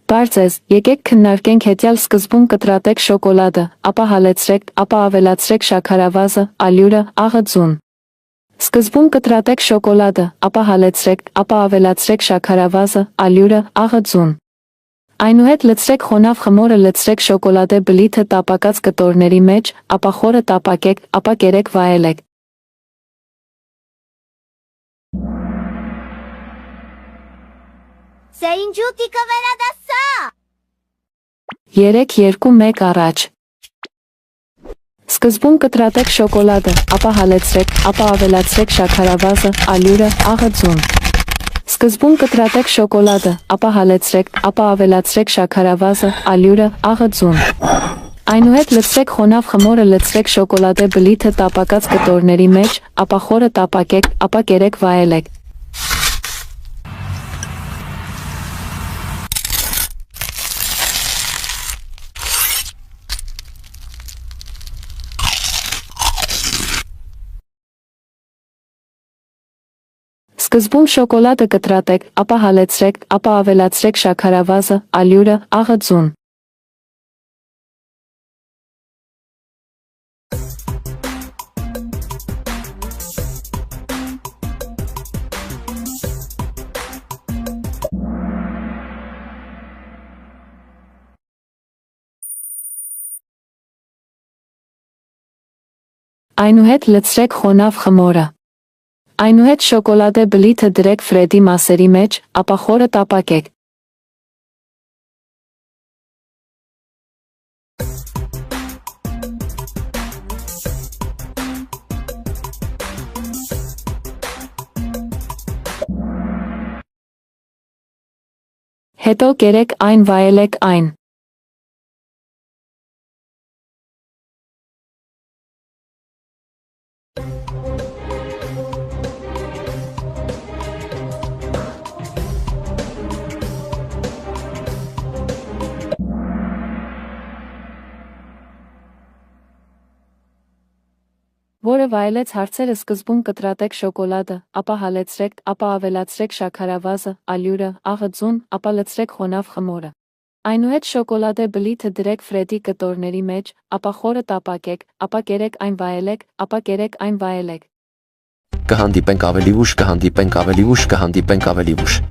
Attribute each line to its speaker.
Speaker 1: Բարձ ես, եկեք քննարկենք հետյալ սկզբում կտրատեք շոկոլադը, ապա հալեցրեք, ապա ավելացրեք շաքարավազը, ալյուրը, աղը ձուն։ Սկզբում կտրատեք շոկոլադը, ապա հալեցրեք, ապա ավելացրեք շաքարավազը, ալյուրը, աղը ձուն։ Այնուհետ լցրեք խոնավ խմորը, լցրեք շոկոլադե բլիթը տապակած կտորների մեջ, ապա խորը տապակեք, ապա կերեք վայելեք։ 3-2-1 առաջ։ Սկզբում կտրատեք շոկոլադը, ապա հալեցրեք, ապա ավելացրեք շաքարավազը, ալյուրը, աղը ձուն։ Սկզբում կտրատեք շոկոլադը, ապա հալեցրեք, ապա ավելացրեք շաքարավազը, ալյուրը, աղը ձուն։ Այնուհետ լցրեք խոնավ խմորը, լցրեք շոկոլադե բլիթը տապակած կտորների մեջ, ապա խորը տապակեք, ապա կերեք վայելեք։ Սկզբում շոկոլադը կտրատեք, ապա հալեցրեք, ապա ավելացրեք շաքարավազը, ալյուրը, աղը ձուն։ Այնուհետ լցրեք խոնավ խմորը։ Այնուհետ շոկոլադե բլիթը դրեք ֆրեդի մասերի մեջ, ապա խորը տապակեք։ Հետո կերեք այն, վայելեք այն։ Որը վայելեց հարցերը, սկզբում կտրատեք շոկոլադը, ապա հալեցրեք, ապա ավելացրեք շաքարավազը, ալյուրը, աղը ձուն, ապա լցրեք խոնավ խմորը։ Այնուհետ շոկոլադե բլիթը դրեք ֆրեդի կտորների մեջ, ապա խորը տապակեք, ապա կերեք այն, վայելեք, ապա կերեք այն, վայելեք։
Speaker 2: Կհանդիպենք ավելի ուշ, կհանդիպենք ավելի ուշ, կհանդիպենք ավելի ուշ։